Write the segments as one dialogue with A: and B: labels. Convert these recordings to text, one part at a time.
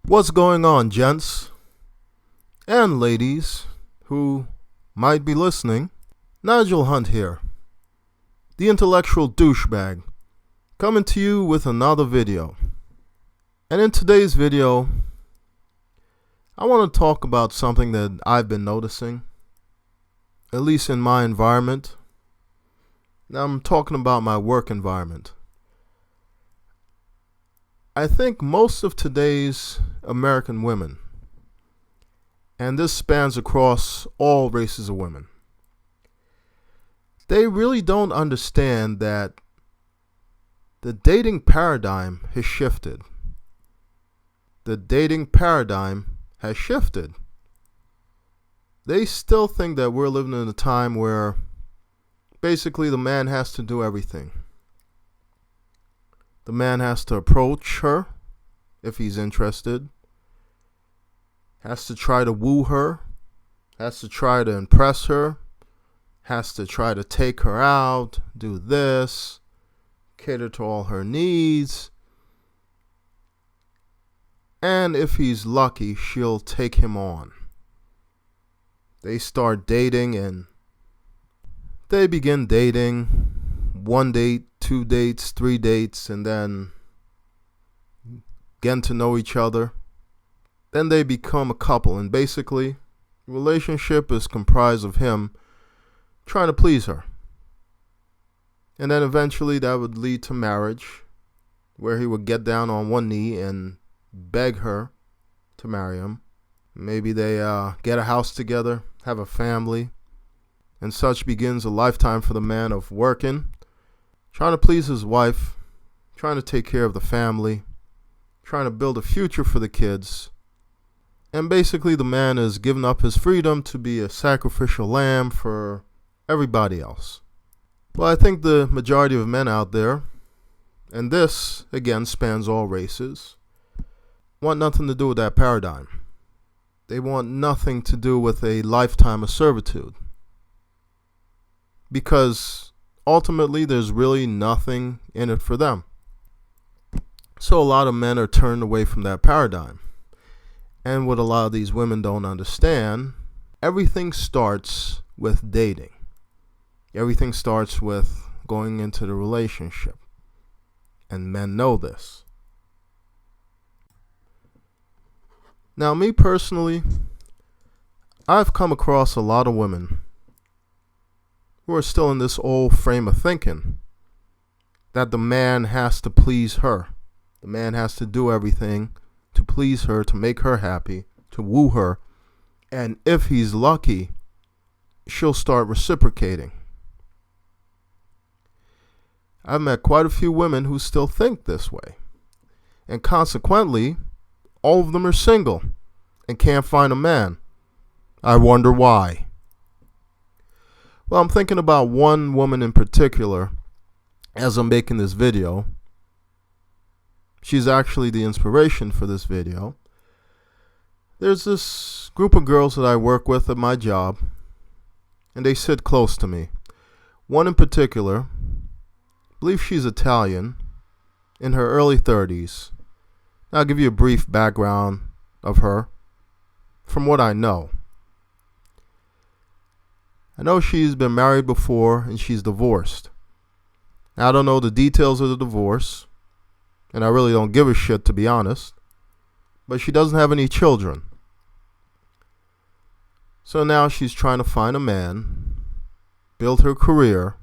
A: What's going on, gents and ladies who might be listening? Nigel Hunt here, the intellectual douchebag, coming to you with another video. And in today's video, I want to talk about something that I've been noticing, at least in my environment. Now I'm talking about my work environment. I think most of today's American women, and this spans across all races of women, they really don't understand that the dating paradigm has shifted. The dating paradigm has shifted. They still think that we're living in a time where basically the man has to do everything. The man has to approach her if he's interested, has to try to woo her, has to try to impress her, has to try to take her out, do this, cater to all her needs. And if he's lucky, she'll take him on. They start dating and they begin dating. 1 date, 2 dates, 3 dates, and then getting to know each other. Then they become a couple, and basically, the relationship is comprised of him trying to please her. And then eventually that would lead to marriage, where he would get down on one knee and beg her to marry him. Maybe they get a house together, have a family, and such begins a lifetime for the man of working, trying to please his wife, trying to take care of the family, trying to build a future for the kids. And basically the man is giving up his freedom to be a sacrificial lamb for everybody else. Well, I think the majority of men out there, and this again spans all races, want nothing to do with that paradigm. They want nothing to do with a lifetime of servitude. Because ultimately, there's really nothing in it for them. So a lot of men are turned away from that paradigm. And what a lot of these women don't understand, everything starts with dating. Everything starts with going into the relationship. And men know this. Now, me personally, I've come across a lot of women who are still in this old frame of thinking that the man has to please her. The man has to do everything to please her, to make her happy, to woo her. And if he's lucky, she'll start reciprocating. I've met quite a few women who still think this way. And consequently, all of them are single and can't find a man. I wonder why. Well, I'm thinking about one woman in particular as I'm making this video. She's actually the inspiration for this video. There's this group of girls that I work with at my job, and they sit close to me. One in particular, I believe she's Italian, in her early 30s. I'll give you a brief background of her from what I know. I know she's been married before and she's divorced. Now, I don't know the details of the divorce, and I really don't give a shit, to be honest, but she doesn't have any children. So now she's trying to find a man, build her career,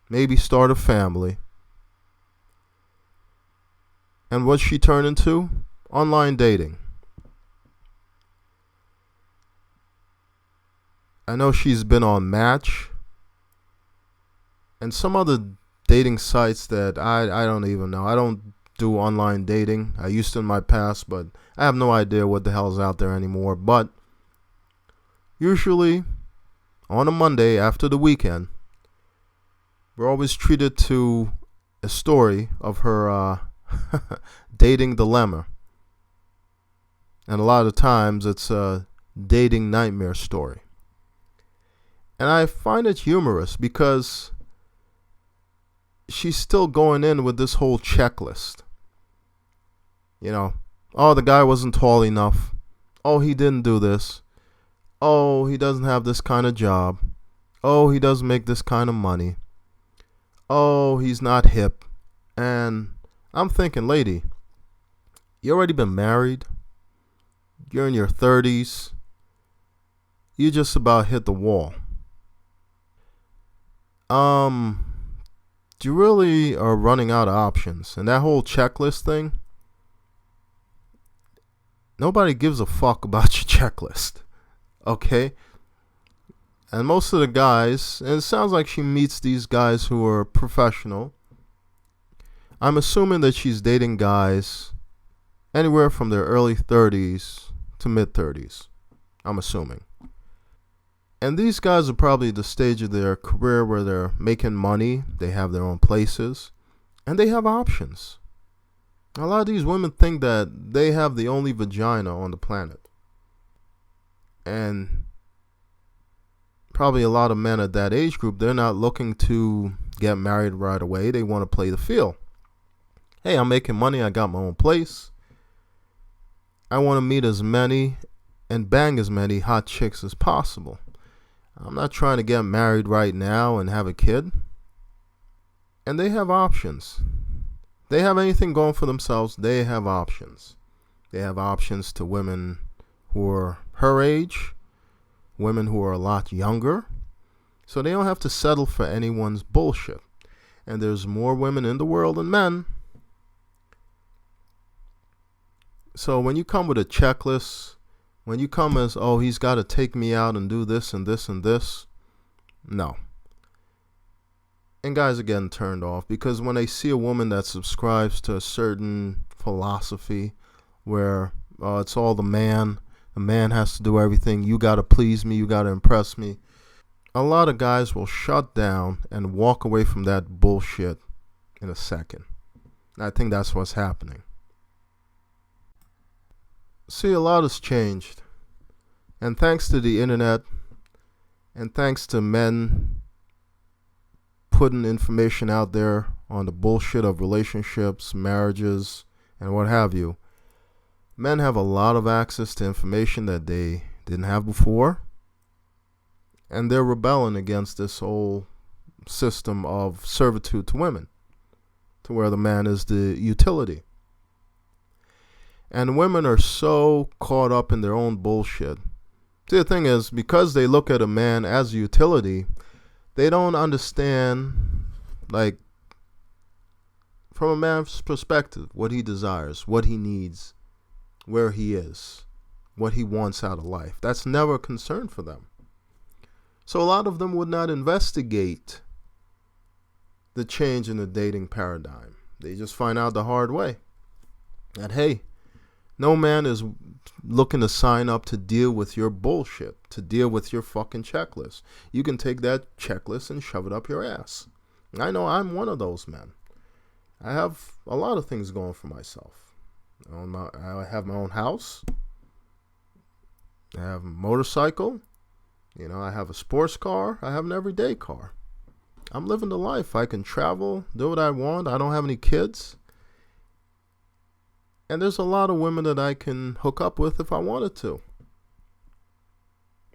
A: maybe start a family. And what's she turned into? Online dating. I know she's been on Match and some other dating sites that I don't even know. I don't do online dating. I used to in my past, but I have no idea what the hell is out there anymore. But usually on a Monday after the weekend, we're always treated to a story of her dating dilemma. And a lot of times it's a dating nightmare story. And I find it humorous because she's still going in with this whole checklist. You know, Oh, the guy wasn't tall enough. Oh, he didn't do this. Oh, he doesn't have this kind of job. Oh, he doesn't make this kind of money. Oh, he's not hip. And I'm thinking, lady, you already been married. You're in your 30s. You just about hit the wall. You really are running out of options. And that whole checklist thing, nobody gives a fuck about your checklist. Okay? And most of the guys, and it sounds like she meets these guys who are professional. I'm assuming that she's dating guys anywhere from their early 30s to mid 30s. I'm assuming. And these guys are probably at the stage of their career where they're making money, they have their own places, and they have options. A lot of these women think that they have the only vagina on the planet. And probably a lot of men at that age group, they're not looking to get married right away. They want to play the field. Hey, I'm making money. I got my own place. I want to meet as many and bang as many hot chicks as possible. I'm not trying to get married right now and have a kid. And they have options. They have anything going for themselves. They have options. They have options to women who are her age, women who are a lot younger. So they don't have to settle for anyone's bullshit. And there's more women in the world than men. So when you come with a checklist, when you come as, oh, he's got to take me out and do this and this and this, no. And guys are getting turned off because when they see a woman that subscribes to a certain philosophy where it's all the man has to do everything, you got to please me, you got to impress me, a lot of guys will shut down and walk away from that bullshit in a second. And I think that's what's happening. See, a lot has changed. And thanks to the internet, and thanks to men putting information out there on the bullshit of relationships, marriages, and what have you, men have a lot of access to information that they didn't have before. And they're rebelling against this whole system of servitude to women, to where the man is the utility. And women are so caught up in their own bullshit. See, the thing is, because they look at a man as a utility, they don't understand, like, from a man's perspective, what he desires, what he needs, where he is, what he wants out of life. That's never a concern for them. So a lot of them would not investigate the change in the dating paradigm. They just find out the hard way that, hey, no man is looking to sign up to deal with your bullshit, to deal with your fucking checklist. You can take that checklist and shove it up your ass. I know I'm one of those men. I have a lot of things going for myself. I have my own house. I have a motorcycle. I have a sports car. I have an everyday car. I'm living the life. I can travel, do what I want. I don't have any kids. And there's a lot of women that I can hook up with if I wanted to.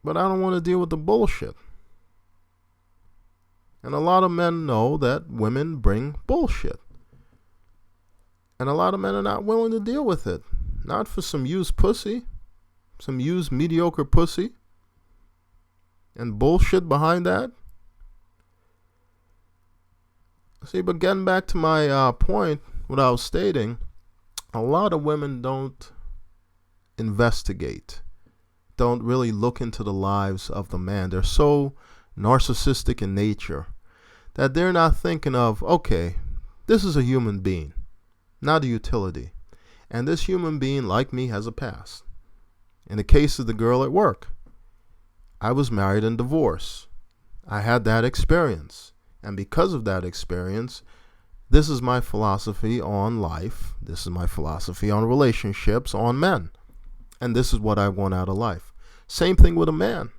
A: But I don't want to deal with the bullshit. And a lot of men know that women bring bullshit. And a lot of men are not willing to deal with it. Not for some used pussy. Some used mediocre pussy. And bullshit behind that. See, but getting back to my point, what I was stating, a lot of women don't investigate, don't really look into the lives of the man. They're so narcissistic in nature that they're not thinking of, okay, this is a human being, not a utility. And this human being, like me, has a past. In the case of the girl at work, I was married and divorced. I had that experience. And because of that experience, this is my philosophy on life. This is my philosophy on relationships, on men. And this is what I want out of life. Same thing with a man.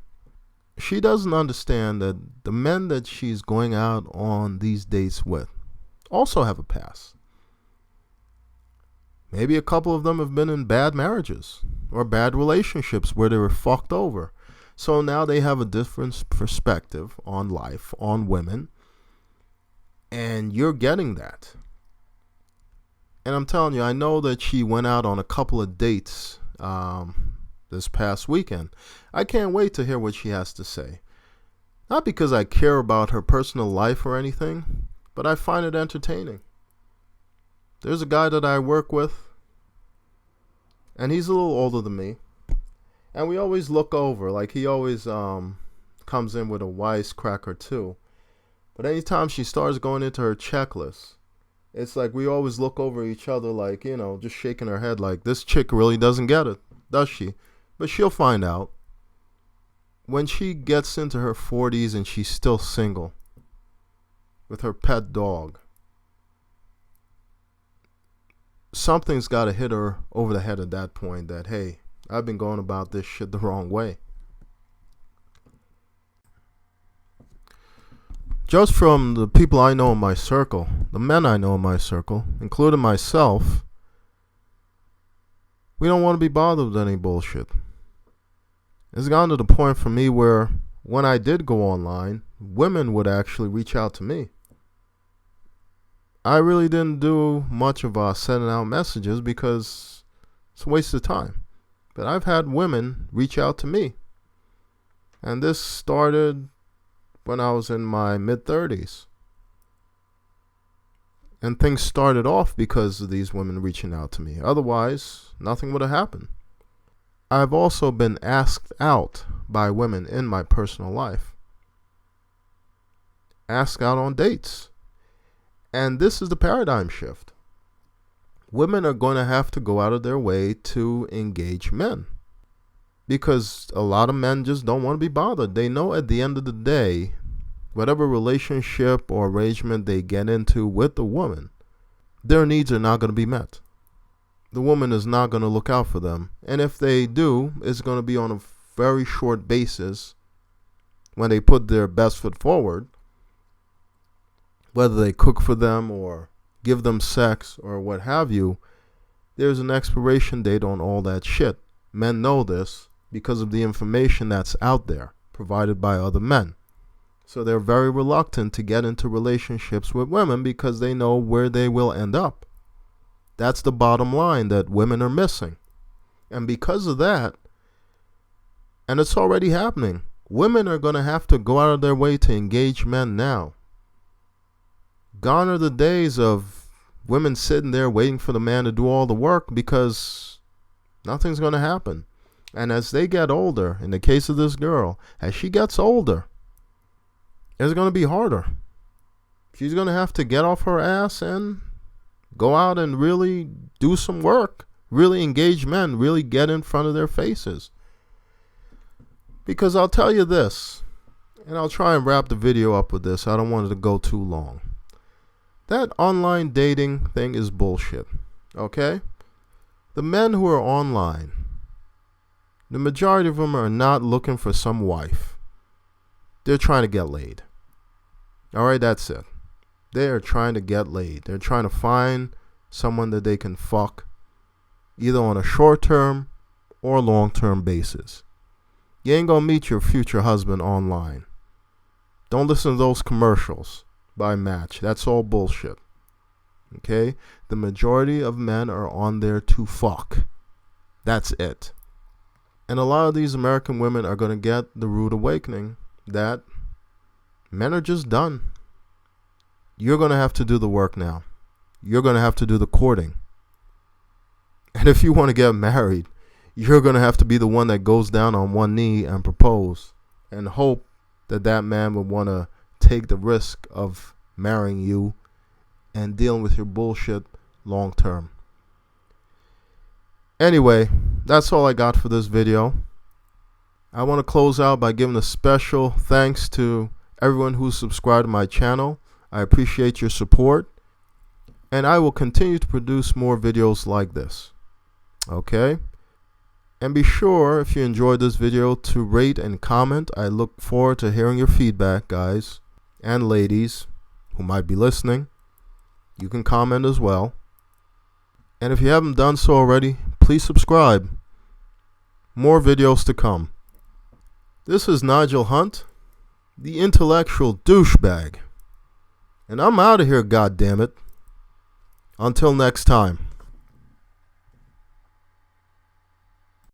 A: She doesn't understand that the men that she's going out on these dates with also have a past. Maybe a couple of them have been in bad marriages or bad relationships where they were fucked over. So now they have a different perspective on life, on women, and you're getting that. And I'm telling you, I know that she went out on a couple of dates this past weekend. I can't wait to hear what she has to say. Not because I care about her personal life or anything, but I find it entertaining. There's a guy that I work with, and he's a little older than me. And we always look over, like he always comes in with a wisecracker too. But anytime she starts going into her checklist, it's like we always look over each other like, just shaking her head like, this chick really doesn't get it, does she? But she'll find out. When she gets into her 40s and she's still single with her pet dog, something's got to hit her over the head at that point that, hey, I've been going about this shit the wrong way. Just from the people I know in my circle, the men I know in my circle, including myself, we don't want to be bothered with any bullshit. It's gotten to the point for me where when I did go online, women would actually reach out to me. I really didn't do much of sending out messages because it's a waste of time. But I've had women reach out to me. And this started when I was in my mid-30s. And things started off because of these women reaching out to me. Otherwise, nothing would have happened. I've also been asked out by women in my personal life. Asked out on dates. And this is the paradigm shift. Women are going to have to go out of their way to engage men. Because a lot of men just don't want to be bothered. They know at the end of the day, whatever relationship or arrangement they get into with the woman, their needs are not going to be met. The woman is not going to look out for them. And if they do, it's going to be on a very short basis when they put their best foot forward. Whether they cook for them or give them sex or what have you, there's an expiration date on all that shit. Men know this because of the information that's out there provided by other men. So they're very reluctant to get into relationships with women because they know where they will end up. That's the bottom line that women are missing. And because of that, and it's already happening, women are going to have to go out of their way to engage men now. Gone are the days of women sitting there waiting for the man to do all the work because nothing's going to happen. And as they get older, in the case of this girl, as she gets older, it's going to be harder. She's going to have to get off her ass and go out and really do some work, really engage men, really get in front of their faces. Because I'll tell you this, and I'll try and wrap the video up with this. I don't want it to go too long. That online dating thing is bullshit, okay? The men who are online, the majority of them are not looking for some wife. They're trying to get laid. All right, that's it. They are trying to get laid. They're trying to find someone that they can fuck either on a short-term or long-term basis. You ain't gonna meet your future husband online. Don't listen to those commercials by Match. That's all bullshit. Okay? The majority of men are on there to fuck. That's it. And a lot of these American women are going to get the rude awakening that men are just done. You're going to have to do the work now. You're going to have to do the courting. And if you want to get married, you're going to have to be the one that goes down on one knee and propose and hope that that man would want to take the risk of marrying you and dealing with your bullshit long term. Anyway, that's all I got for this video. I want to close out by giving a special thanks to everyone who's subscribed to my channel. I appreciate your support, and I will continue to produce more videos like this. Okay? And be sure, if you enjoyed this video, to rate and comment. I look forward to hearing your feedback, guys and ladies who might be listening. You can comment as well. And if you haven't done so already, please subscribe. More videos to come. This is Nigel Hunt, the intellectual douchebag. And I'm out of here, goddammit. Until next time.